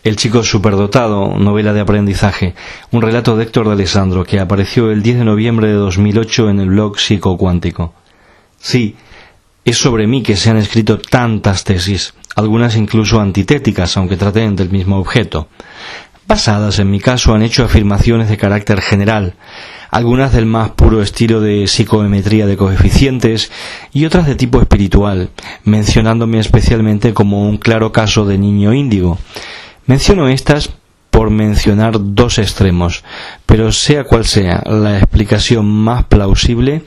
El chico superdotado, novela de aprendizaje, un relato de Héctor D'Alessandro que apareció el 10 de noviembre de 2008 en el blog Psicocuántico. Sí, es sobre mí que se han escrito tantas tesis, algunas incluso antitéticas, aunque traten del mismo objeto. Basadas, en mi caso, han hecho afirmaciones de carácter general, algunas del más puro estilo de psicometría de coeficientes y otras de tipo espiritual, mencionándome especialmente como un claro caso de niño índigo. Menciono estas por mencionar dos extremos, pero sea cual sea la explicación más plausible,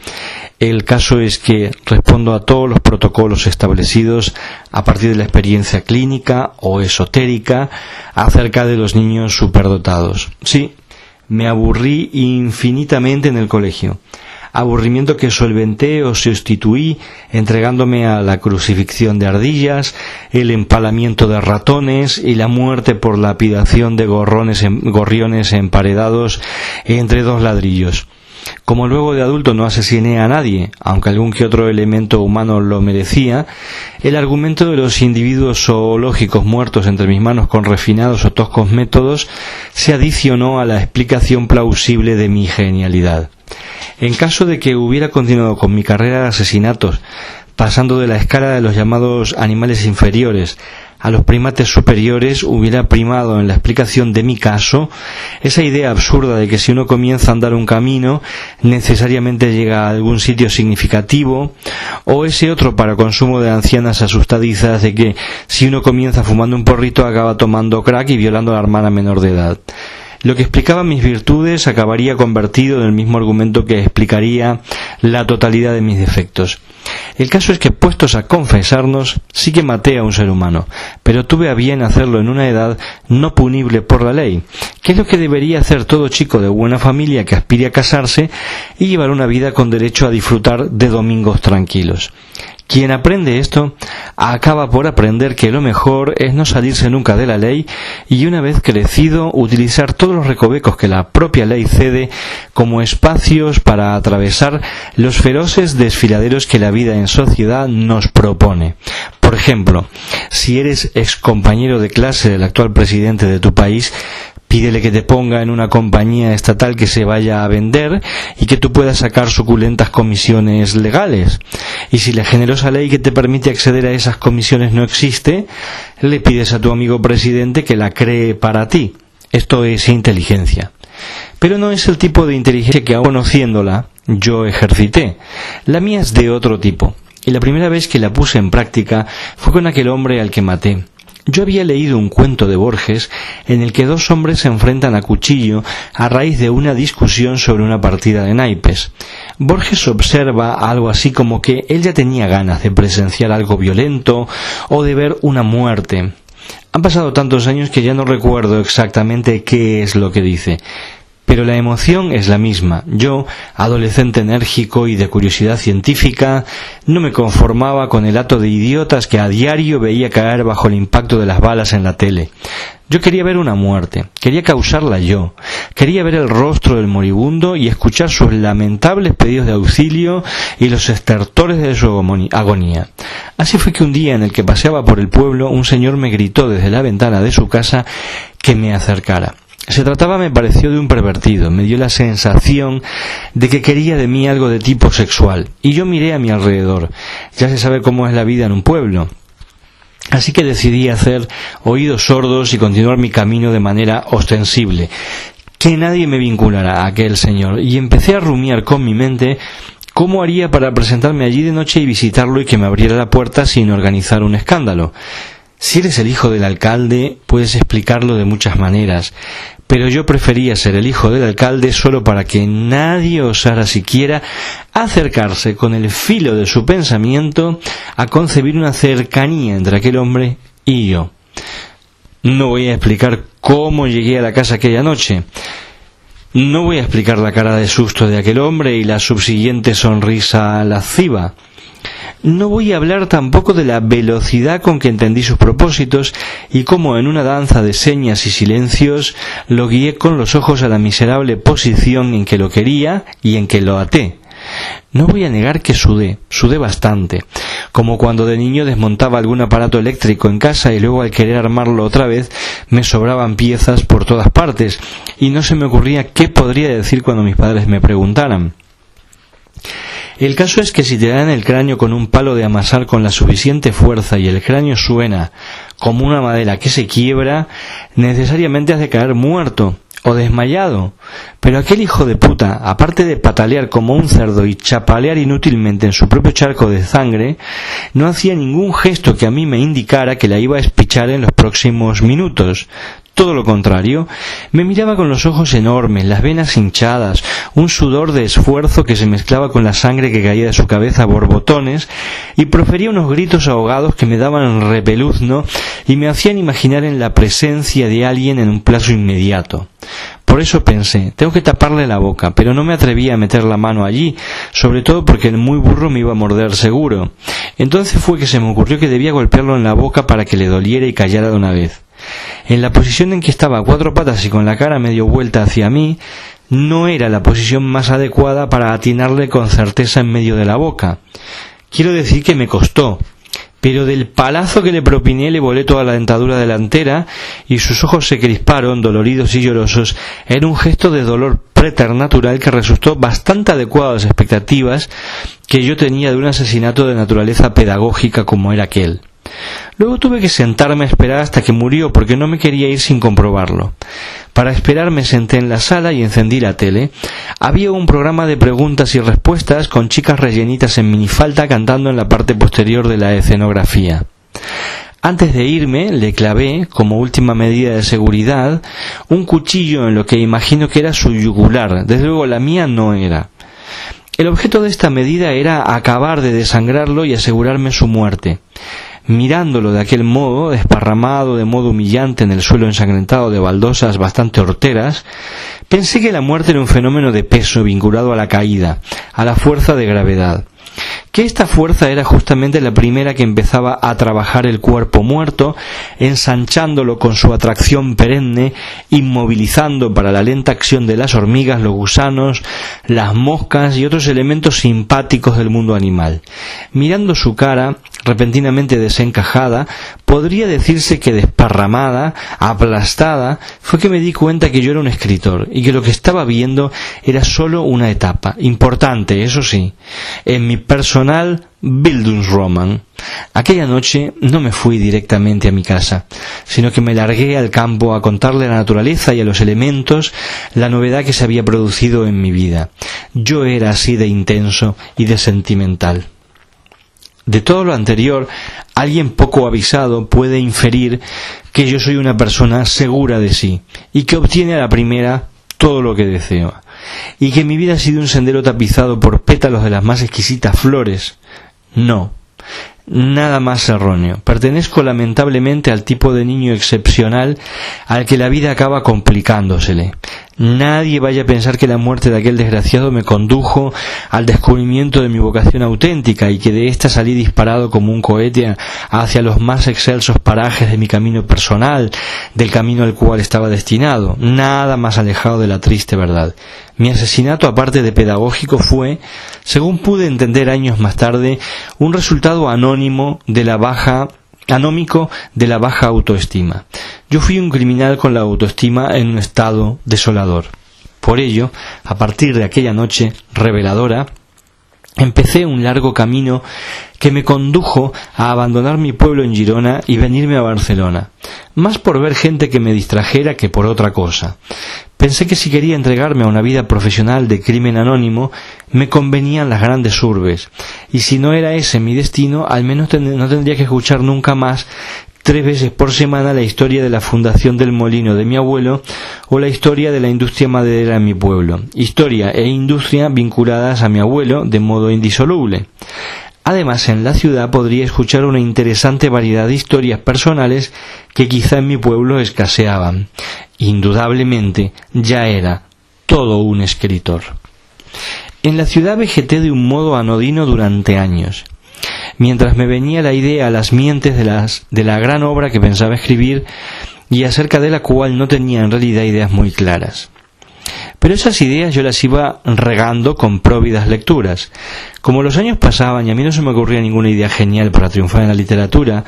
el caso es que respondo a todos los protocolos establecidos a partir de la experiencia clínica o esotérica acerca de los niños superdotados. Sí, me aburrí infinitamente en el colegio. Aburrimiento que solventé o sustituí entregándome a la crucifixión de ardillas, el empalamiento de ratones y la muerte por lapidación de gorriones emparedados entre dos ladrillos. Como luego de adulto no asesiné a nadie, aunque algún que otro elemento humano lo merecía, el argumento de los individuos zoológicos muertos entre mis manos con refinados o toscos métodos se adicionó a la explicación plausible de mi genialidad. En caso de que hubiera continuado con mi carrera de asesinatos, pasando de la escala de los llamados animales inferiores a los primates superiores, hubiera primado en la explicación de mi caso esa idea absurda de que si uno comienza a andar un camino, necesariamente llega a algún sitio significativo, o ese otro para consumo de ancianas asustadizas de que si uno comienza fumando un porrito acaba tomando crack y violando a la hermana menor de edad. Lo que explicaba mis virtudes acabaría convertido en el mismo argumento que explicaría la totalidad de mis defectos. El caso es que, puestos a confesarnos, sí que maté a un ser humano, pero tuve a bien hacerlo en una edad no punible por la ley, que es lo que debería hacer todo chico de buena familia que aspire a casarse y llevar una vida con derecho a disfrutar de domingos tranquilos. Quien aprende esto acaba por aprender que lo mejor es no salirse nunca de la ley y, una vez crecido, utilizar todos los recovecos que la propia ley cede como espacios para atravesar los feroces desfiladeros que la vida en sociedad nos propone. Por ejemplo, si eres excompañero de clase del actual presidente de tu país, pídele que te ponga en una compañía estatal que se vaya a vender y que tú puedas sacar suculentas comisiones legales. Y si la generosa ley que te permite acceder a esas comisiones no existe, le pides a tu amigo presidente que la cree para ti. Esto es inteligencia. Pero no es el tipo de inteligencia que, aun conociéndola, yo ejercité. La mía es de otro tipo. Y la primera vez que la puse en práctica fue con aquel hombre al que maté. Yo había leído un cuento de Borges en el que dos hombres se enfrentan a cuchillo a raíz de una discusión sobre una partida de naipes. Borges observa algo así como que él ya tenía ganas de presenciar algo violento o de ver una muerte. Han pasado tantos años que ya no recuerdo exactamente qué es lo que dice. Pero la emoción es la misma. Yo, adolescente enérgico y de curiosidad científica, no me conformaba con el hato de idiotas que a diario veía caer bajo el impacto de las balas en la tele. Yo quería ver una muerte, quería causarla yo, quería ver el rostro del moribundo y escuchar sus lamentables pedidos de auxilio y los estertores de su agonía. Así fue que un día en el que paseaba por el pueblo, un señor me gritó desde la ventana de su casa que me acercara. Se trataba, me pareció, de un pervertido. Me dio la sensación de que quería de mí algo de tipo sexual. Y yo miré a mi alrededor. Ya se sabe cómo es la vida en un pueblo. Así que decidí hacer oídos sordos y continuar mi camino de manera ostensible. Que nadie me vinculara a aquel señor. Y empecé a rumiar con mi mente cómo haría para presentarme allí de noche y visitarlo y que me abriera la puerta sin organizar un escándalo. Si eres el hijo del alcalde, puedes explicarlo de muchas maneras, pero yo prefería ser el hijo del alcalde solo para que nadie osara siquiera acercarse con el filo de su pensamiento a concebir una cercanía entre aquel hombre y yo. No voy a explicar cómo llegué a la casa aquella noche. No voy a explicar la cara de susto de aquel hombre y la subsiguiente sonrisa lasciva. No voy a hablar tampoco de la velocidad con que entendí sus propósitos y cómo en una danza de señas y silencios lo guié con los ojos a la miserable posición en que lo quería y en que lo até. No voy a negar que sudé bastante, como cuando de niño desmontaba algún aparato eléctrico en casa y luego al querer armarlo otra vez me sobraban piezas por todas partes y no se me ocurría qué podría decir cuando mis padres me preguntaran. El caso es que si te dan el cráneo con un palo de amasar con la suficiente fuerza y el cráneo suena como una madera que se quiebra, necesariamente has de caer muerto o desmayado. Pero aquel hijo de puta, aparte de patalear como un cerdo y chapalear inútilmente en su propio charco de sangre, no hacía ningún gesto que a mí me indicara que la iba a espichar en los próximos minutos. Todo lo contrario, me miraba con los ojos enormes, las venas hinchadas, un sudor de esfuerzo que se mezclaba con la sangre que caía de su cabeza a borbotones, y profería unos gritos ahogados que me daban repeluzno y me hacían imaginar en la presencia de alguien en un plazo inmediato. Por eso pensé, tengo que taparle la boca, pero no me atrevía a meter la mano allí, sobre todo porque el muy burro me iba a morder seguro. Entonces fue que se me ocurrió que debía golpearlo en la boca para que le doliera y callara de una vez. En la posición en que estaba a cuatro patas y con la cara medio vuelta hacia mí, no era la posición más adecuada para atinarle con certeza en medio de la boca. Quiero decir que me costó, pero del palazo que le propiné le volé toda la dentadura delantera y sus ojos se crisparon, doloridos y llorosos. Era un gesto de dolor preternatural que resultó bastante adecuado a las expectativas que yo tenía de un asesinato de naturaleza pedagógica como era aquel. Luego tuve que sentarme a esperar hasta que murió porque no me quería ir sin comprobarlo. Para esperar me senté en la sala y encendí la tele. Había un programa de preguntas y respuestas con chicas rellenitas en minifalda cantando en la parte posterior de la escenografía. Antes de irme le clavé, como última medida de seguridad, un cuchillo en lo que imagino que era su yugular. Desde luego la mía no era. El objeto de esta medida era acabar de desangrarlo y asegurarme su muerte. Mirándolo de aquel modo, desparramado de modo humillante en el suelo ensangrentado de baldosas bastante horteras, pensé que la muerte era un fenómeno de peso vinculado a la caída, a la fuerza de gravedad. Que esta fuerza era justamente la primera que empezaba a trabajar el cuerpo muerto, ensanchándolo con su atracción perenne, inmovilizando para la lenta acción de las hormigas, los gusanos, las moscas y otros elementos simpáticos del mundo animal. Mirando su cara, repentinamente desencajada, podría decirse que desparramada, aplastada, fue que me di cuenta que yo era un escritor y que lo que estaba viendo era sólo una etapa, importante, eso sí, en mi personal Bildungsroman. Aquella noche no me fui directamente a mi casa, sino que me largué al campo a contarle a la naturaleza y a los elementos la novedad que se había producido en mi vida. Yo era así de intenso y de sentimental. De todo lo anterior, alguien poco avisado puede inferir que yo soy una persona segura de sí y que obtiene a la primera todo lo que deseo, y que mi vida ha sido un sendero tapizado por pétalos de las más exquisitas flores. No, nada más erróneo. Pertenezco lamentablemente al tipo de niño excepcional al que la vida acaba complicándosele. Nadie vaya a pensar que la muerte de aquel desgraciado me condujo al descubrimiento de mi vocación auténtica y que de ésta salí disparado como un cohete hacia los más excelsos parajes de mi camino personal, del camino al cual estaba destinado. Nada más alejado de la triste verdad. Mi asesinato, aparte de pedagógico, fue, según pude entender años más tarde, un resultado anómico de la baja autoestima. Yo fui un criminal con la autoestima en un estado desolador. Por ello, a partir de aquella noche reveladora, empecé un largo camino que me condujo a abandonar mi pueblo en Girona y venirme a Barcelona, más por ver gente que me distrajera que por otra cosa. Pensé que si quería entregarme a una vida profesional de crimen anónimo, me convenían las grandes urbes, y si no era ese mi destino, al menos no tendría que escuchar nunca más 3 veces por semana la historia de la fundación del molino de mi abuelo o la historia de la industria maderera en mi pueblo, historia e industria vinculadas a mi abuelo de modo indisoluble. Además, en la ciudad podría escuchar una interesante variedad de historias personales que quizá en mi pueblo escaseaban. Indudablemente, ya era todo un escritor. En la ciudad vegeté de un modo anodino durante años, mientras me venía la idea a las mientes de la gran obra que pensaba escribir y acerca de la cual no tenía en realidad ideas muy claras. pero esas ideas yo las iba regando con próvidas lecturas. Como los años pasaban y a mí no se me ocurría ninguna idea genial para triunfar en la literatura,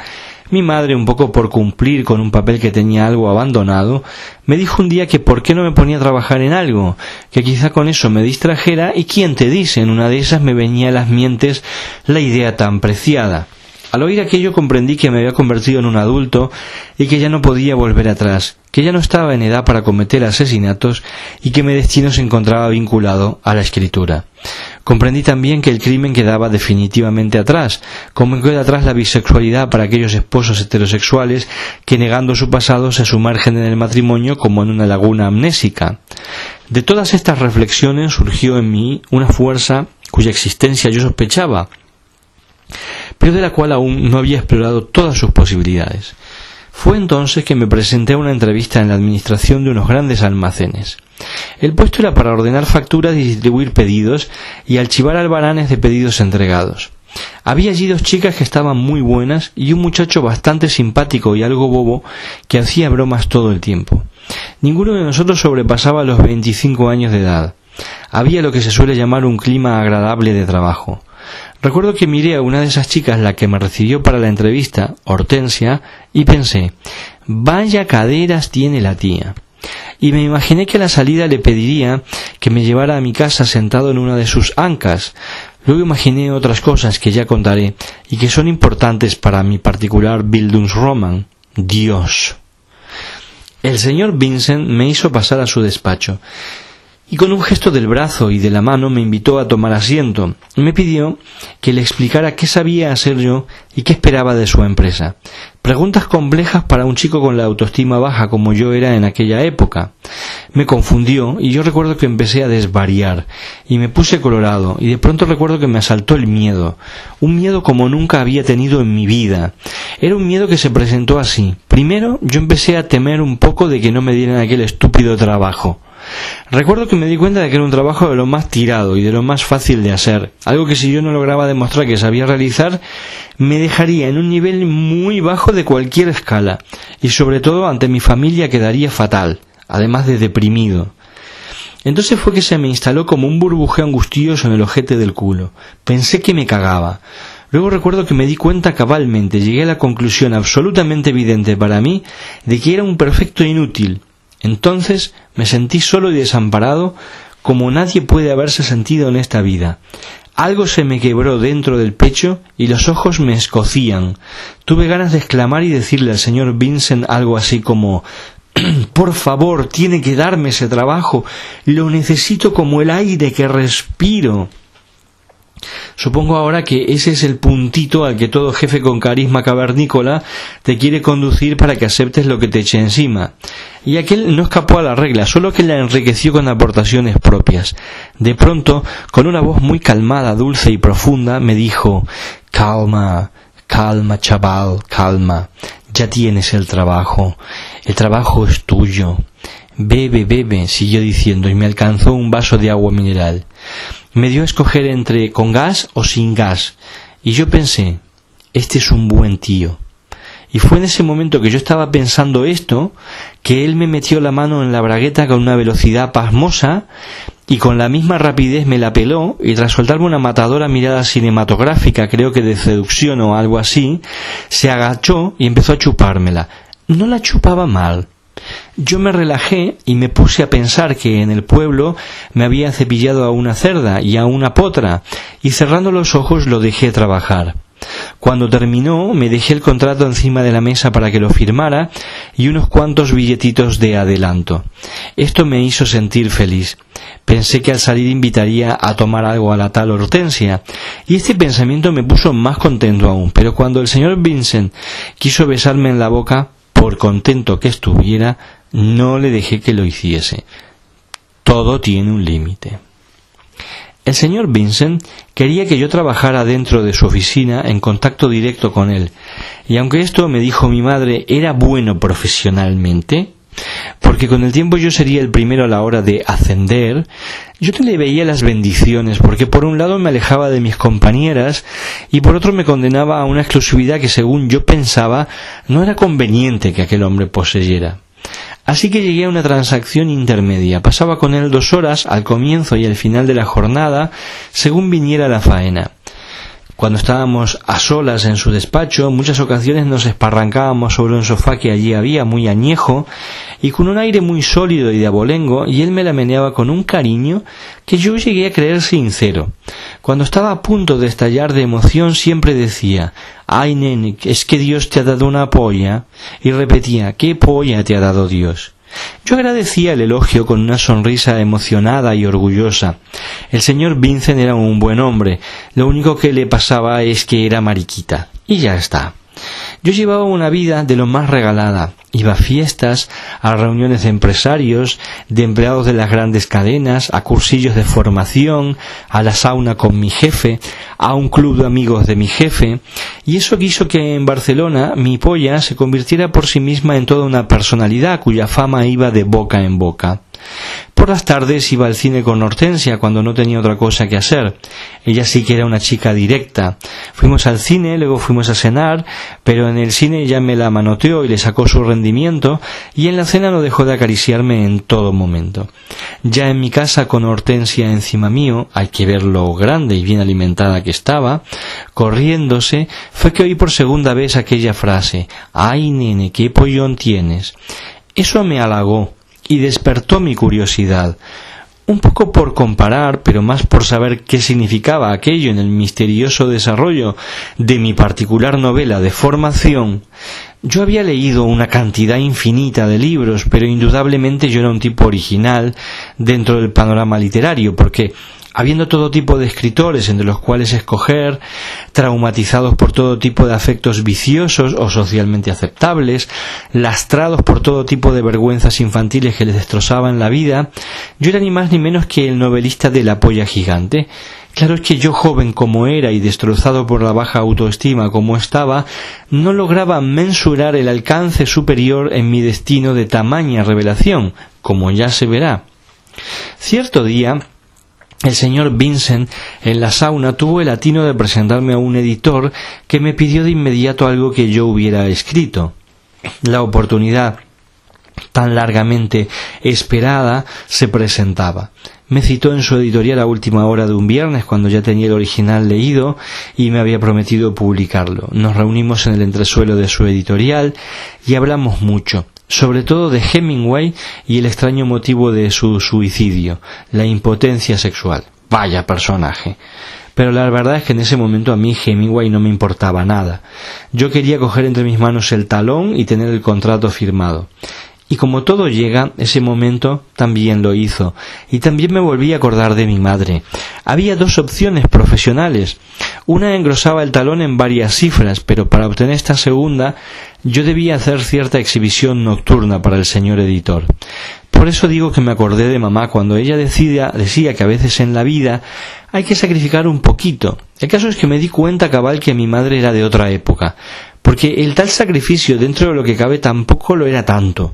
mi madre, un poco por cumplir con un papel que tenía algo abandonado, me dijo un día que por qué no me ponía a trabajar en algo, que quizá con eso me distrajera, y quién te dice, en una de esas me venía a las mientes la idea tan preciada. Al oír aquello comprendí que me había convertido en un adulto y que ya no podía volver atrás, que ya no estaba en edad para cometer asesinatos y que mi destino se encontraba vinculado a la escritura. Comprendí también que el crimen quedaba definitivamente atrás, como queda atrás la bisexualidad para aquellos esposos heterosexuales que, negando su pasado, se sumergen en el matrimonio como en una laguna amnésica. De todas estas reflexiones surgió en mí una fuerza cuya existencia yo sospechaba, pero de la cual aún no había explorado todas sus posibilidades. Fue entonces que me presenté a una entrevista en la administración de unos grandes almacenes. El puesto era para ordenar facturas y distribuir pedidos y archivar albaranes de pedidos entregados. Había allí 2 chicas que estaban muy buenas y un muchacho bastante simpático y algo bobo que hacía bromas todo el tiempo. Ninguno de nosotros sobrepasaba los 25 años de edad. Había lo que se suele llamar un clima agradable de trabajo. Recuerdo que miré a una de esas chicas, la que me recibió para la entrevista, Hortensia, y pensé, vaya caderas tiene la tía. Y me imaginé que a la salida le pediría que me llevara a mi casa sentado en una de sus ancas. Luego imaginé otras cosas que ya contaré y que son importantes para mi particular Bildungsroman. Dios. El señor Vincent me hizo pasar a su despacho y con un gesto del brazo y de la mano me invitó a tomar asiento y me pidió que le explicara qué sabía hacer yo y qué esperaba de su empresa. Preguntas complejas para un chico con la autoestima baja como yo era en aquella época. Me confundió y yo recuerdo que empecé a desvariar y me puse colorado y de pronto recuerdo que me asaltó el miedo, un miedo como nunca había tenido en mi vida. Era un miedo que se presentó así. Primero yo empecé a temer un poco de que no me dieran aquel estúpido trabajo. Recuerdo que me di cuenta de que era un trabajo de lo más tirado y de lo más fácil de hacer, algo que si yo no lograba demostrar que sabía realizar, me dejaría en un nivel muy bajo de cualquier escala, y sobre todo ante mi familia quedaría fatal, además de deprimido. Entonces fue que se me instaló como un burbujeo angustioso en el ojete del culo. Pensé que me cagaba. Luego recuerdo que me di cuenta cabalmente, llegué a la conclusión absolutamente evidente para mí de que era un perfecto inútil. Entonces me sentí solo y desamparado como nadie puede haberse sentido en esta vida. Algo se me quebró dentro del pecho y los ojos me escocían. Tuve ganas de exclamar y decirle al señor Vincent algo así como «Por favor, tiene que darme ese trabajo. Lo necesito como el aire que respiro». Supongo ahora que ese es el puntito al que todo jefe con carisma cavernícola te quiere conducir para que aceptes lo que te eche encima. Y aquel no escapó a la regla, solo que la enriqueció con aportaciones propias. De pronto, con una voz muy calmada, dulce y profunda, me dijo «Calma, calma, chaval, calma. Ya tienes el trabajo. El trabajo es tuyo. Bebe, bebe», siguió diciendo, y me alcanzó un vaso de agua mineral. Me dio a escoger entre con gas o sin gas, y yo pensé, este es un buen tío. Y fue en ese momento que yo estaba pensando esto, que él me metió la mano en la bragueta con una velocidad pasmosa, y con la misma rapidez me la peló, y tras soltarme una matadora mirada cinematográfica, creo que de seducción o algo así, se agachó y empezó a chupármela. No la chupaba mal. Yo me relajé y me puse a pensar que en el pueblo me había cepillado a una cerda y a una potra, y cerrando los ojos lo dejé trabajar. Cuando terminó, me dejé el contrato encima de la mesa para que lo firmara y unos cuantos billetitos de adelanto. Esto me hizo sentir feliz. Pensé que al salir invitaría a tomar algo a la tal Hortensia, y este pensamiento me puso más contento aún, pero cuando el señor Vincent quiso besarme en la boca, por contento que estuviera, no le dejé que lo hiciese. Todo tiene un límite. El señor Vincent quería que yo trabajara dentro de su oficina en contacto directo con él, y aunque esto, me dijo mi madre, era bueno profesionalmente, porque con el tiempo yo sería el primero a la hora de ascender, yo le veía las bendiciones, porque por un lado me alejaba de mis compañeras y por otro me condenaba a una exclusividad que según yo pensaba no era conveniente que aquel hombre poseyera. Así que llegué a una transacción intermedia. Pasaba con él 2 horas al comienzo y al final de la jornada, según viniera la faena. Cuando estábamos a solas en su despacho, en muchas ocasiones nos esparrancábamos sobre un sofá que allí había, muy añejo, y con un aire muy sólido y de abolengo, y él me la meneaba con un cariño que yo llegué a creer sincero. Cuando estaba a punto de estallar de emoción, siempre decía: «Ay, nene, es que Dios te ha dado una polla», y repetía: «¿Qué polla te ha dado Dios?». Yo agradecía el elogio con una sonrisa emocionada y orgullosa. El señor Vincent era un buen hombre, lo único que le pasaba es que era mariquita, y ya está. Yo llevaba una vida de lo más regalada. Iba a fiestas, a reuniones de empresarios, de empleados de las grandes cadenas, a cursillos de formación, a la sauna con mi jefe, a un club de amigos de mi jefe, y eso quiso que en Barcelona mi polla se convirtiera por sí misma en toda una personalidad cuya fama iba de boca en boca. Por las tardes iba al cine con Hortensia cuando no tenía otra cosa que hacer. Ella sí que era una chica directa. Fuimos al cine, luego fuimos a cenar, pero en el cine ella me la manoteó y le sacó su rendimiento, y en la cena no dejó de acariciarme en todo momento. Ya en mi casa con Hortensia encima mío, hay que ver lo grande y bien alimentada que estaba, corriéndose, fue que oí por segunda vez aquella frase: «Ay, nene, qué pollón tienes». Eso me halagó y despertó mi curiosidad, un poco por comparar, pero más por saber qué significaba aquello en el misterioso desarrollo de mi particular novela de formación. Yo había leído una cantidad infinita de libros, pero indudablemente yo era un tipo original dentro del panorama literario, porque habiendo todo tipo de escritores entre los cuales escoger, traumatizados por todo tipo de afectos viciosos o socialmente aceptables, lastrados por todo tipo de vergüenzas infantiles que les destrozaban la vida, yo era ni más ni menos que el novelista de la polla gigante. Claro es que yo, joven como era y destrozado por la baja autoestima como estaba, no lograba mensurar el alcance superior en mi destino de tamaña revelación, como ya se verá. Cierto día, el señor Vincent en la sauna tuvo el atino de presentarme a un editor que me pidió de inmediato algo que yo hubiera escrito. La oportunidad tan largamente esperada se presentaba. Me citó en su editorial a última hora de un viernes, cuando ya tenía el original leído y me había prometido publicarlo. Nos reunimos en el entresuelo de su editorial y hablamos mucho, sobre todo de Hemingway y el extraño motivo de su suicidio, la impotencia sexual. Vaya personaje. Pero la verdad es que en ese momento a mí Hemingway no me importaba nada. Yo quería coger entre mis manos el talón y tener el contrato firmado. Y como todo llega, ese momento también lo hizo. Y también me volví a acordar de mi madre. Había 2 opciones profesionales. Una engrosaba el talón en varias cifras, pero para obtener esta segunda yo debía hacer cierta exhibición nocturna para el señor editor. Por eso digo que me acordé de mamá cuando ella decía que a veces en la vida hay que sacrificar un poquito. El caso es que me di cuenta cabal que mi madre era de otra época, porque el tal sacrificio dentro de lo que cabe tampoco lo era tanto.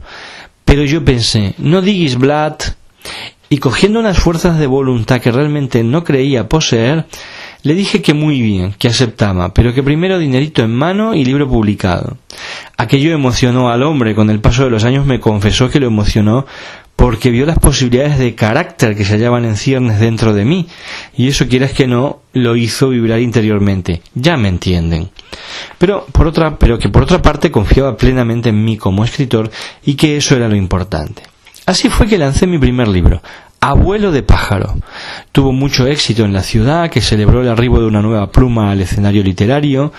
Pero yo pensé, no diguis blat, y cogiendo unas fuerzas de voluntad que realmente no creía poseer, le dije que muy bien, que aceptaba, pero que primero dinerito en mano y libro publicado. Aquello emocionó al hombre. Con el paso de los años me confesó que lo emocionó porque vio las posibilidades de carácter que se hallaban en ciernes dentro de mí, y eso, quieras que no, lo hizo vibrar interiormente. Ya me entienden. Pero que por otra parte confiaba plenamente en mí como escritor, y que eso era lo importante. Así fue que lancé mi primer libro, Abuelo de pájaro. Tuvo mucho éxito en la ciudad, que celebró el arribo de una nueva pluma al escenario literario.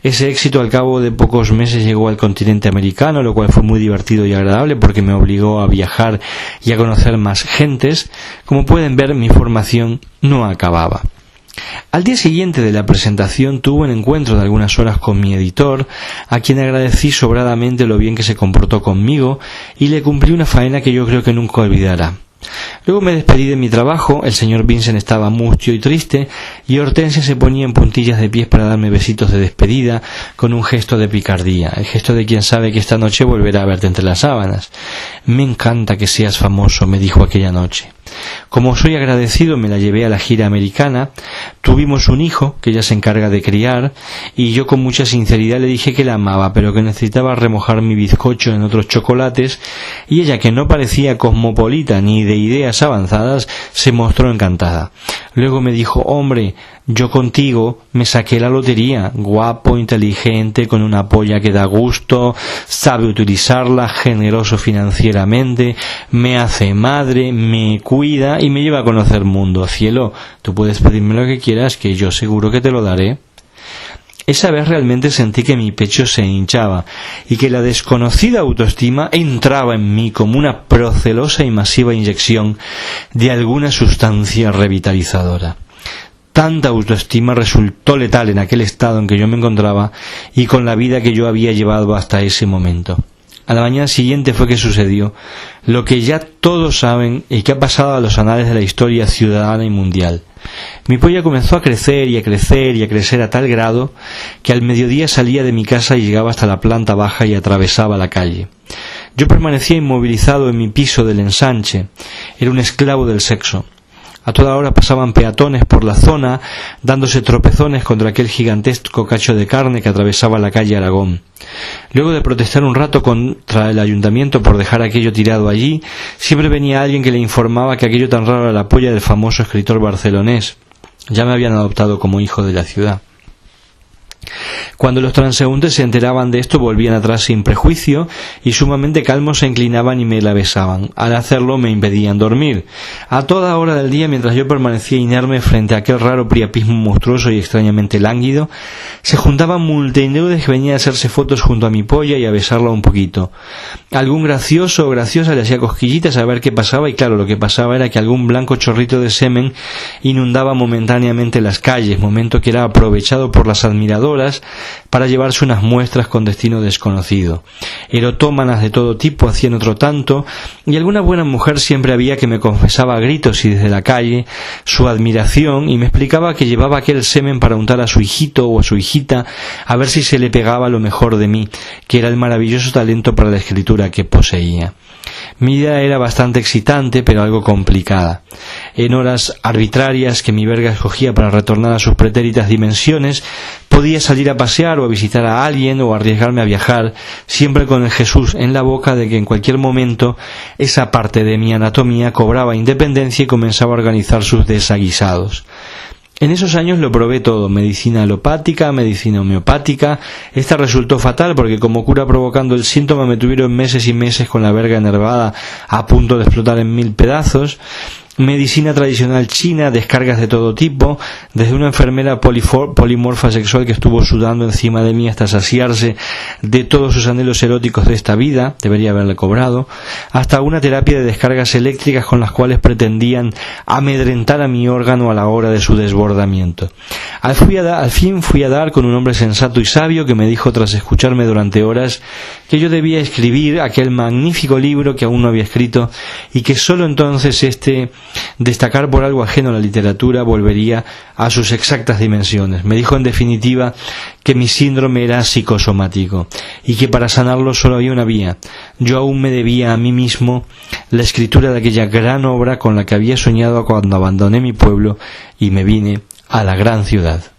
Ese éxito al cabo de pocos meses llegó al continente americano, lo cual fue muy divertido y agradable porque me obligó a viajar y a conocer más gentes. Como pueden ver, mi formación no acababa. Al día siguiente de la presentación tuve un encuentro de algunas horas con mi editor, a quien agradecí sobradamente lo bien que se comportó conmigo y le cumplí una faena que yo creo que nunca olvidará. Luego me despedí de mi trabajo. El señor Vincent estaba mustio y triste, y Hortensia se ponía en puntillas de pies para darme besitos de despedida con un gesto de picardía, el gesto de quien sabe que esta noche volverá a verte entre las sábanas. Me encanta que seas famoso, me dijo aquella noche. Como soy agradecido, me la llevé a la gira americana, tuvimos un hijo que ella se encarga de criar, y yo con mucha sinceridad le dije que la amaba, pero que necesitaba remojar mi bizcocho en otros chocolates, y ella, que no parecía cosmopolita ni de ideas avanzadas, se mostró encantada. Luego me dijo: hombre, yo contigo me saqué la lotería, guapo, inteligente, con una polla que da gusto, sabe utilizarla, generoso financieramente, me hace madre, me cuida y me lleva a conocer mundo. Cielo, tú puedes pedirme lo que quieras, que yo seguro que te lo daré. Esa vez realmente sentí que mi pecho se hinchaba y que la desconocida autoestima entraba en mí como una procelosa y masiva inyección de alguna sustancia revitalizadora. Tanta autoestima resultó letal en aquel estado en que yo me encontraba y con la vida que yo había llevado hasta ese momento. A la mañana siguiente fue que sucedió lo que ya todos saben y que ha pasado a los anales de la historia ciudadana y mundial. Mi polla comenzó a crecer y a crecer y a crecer a tal grado que al mediodía salía de mi casa y llegaba hasta la planta baja y atravesaba la calle. Yo permanecía inmovilizado en mi piso del ensanche. Era un esclavo del sexo. A toda hora pasaban peatones por la zona, dándose tropezones contra aquel gigantesco cacho de carne que atravesaba la calle Aragón. Luego de protestar un rato contra el ayuntamiento por dejar aquello tirado allí, siempre venía alguien que le informaba que aquello tan raro era la polla del famoso escritor barcelonés. Ya me habían adoptado como hijo de la ciudad. Cuando los transeúntes se enteraban de esto, volvían atrás sin prejuicio y sumamente calmos se inclinaban y me la besaban. Al hacerlo me impedían dormir. A toda hora del día, mientras yo permanecía inerme frente a aquel raro priapismo monstruoso y extrañamente lánguido, se juntaban multitudes que venían a hacerse fotos junto a mi polla y a besarla un poquito. Algún gracioso o graciosa le hacía cosquillitas a ver qué pasaba, y claro, lo que pasaba era que algún blanco chorrito de semen inundaba momentáneamente las calles, momento que era aprovechado por las admiradoras para llevarse unas muestras con destino desconocido. Erotómanas de todo tipo hacían otro tanto, y alguna buena mujer siempre había que me confesaba a gritos y desde la calle su admiración y me explicaba que llevaba aquel semen para untar a su hijito o a su hijita a ver si se le pegaba lo mejor de mí, que era el maravilloso talento para la escritura que poseía. Mi idea era bastante excitante, pero algo complicada. En horas arbitrarias que mi verga escogía para retornar a sus pretéritas dimensiones, podía salir a pasear o a visitar a alguien o arriesgarme a viajar, siempre con el Jesús en la boca de que en cualquier momento esa parte de mi anatomía cobraba independencia y comenzaba a organizar sus desaguisados. En esos años lo probé todo: medicina alopática, medicina homeopática. Esta resultó fatal porque como cura provocando el síntoma me tuvieron meses y meses con la verga enervada a punto de explotar en 1000 pedazos. Medicina tradicional china, descargas de todo tipo, desde una enfermera polimorfa sexual que estuvo sudando encima de mí hasta saciarse de todos sus anhelos eróticos de esta vida, debería haberle cobrado, hasta una terapia de descargas eléctricas con las cuales pretendían amedrentar a mi órgano a la hora de su desbordamiento. Al fin fui a dar con un hombre sensato y sabio que me dijo, tras escucharme durante horas, que yo debía escribir aquel magnífico libro que aún no había escrito y que sólo entonces destacar por algo ajeno a la literatura volvería a sus exactas dimensiones. Me dijo en definitiva que mi síndrome era psicosomático y que para sanarlo solo había una vía. Yo aún me debía a mí mismo la escritura de aquella gran obra con la que había soñado cuando abandoné mi pueblo y me vine a la gran ciudad.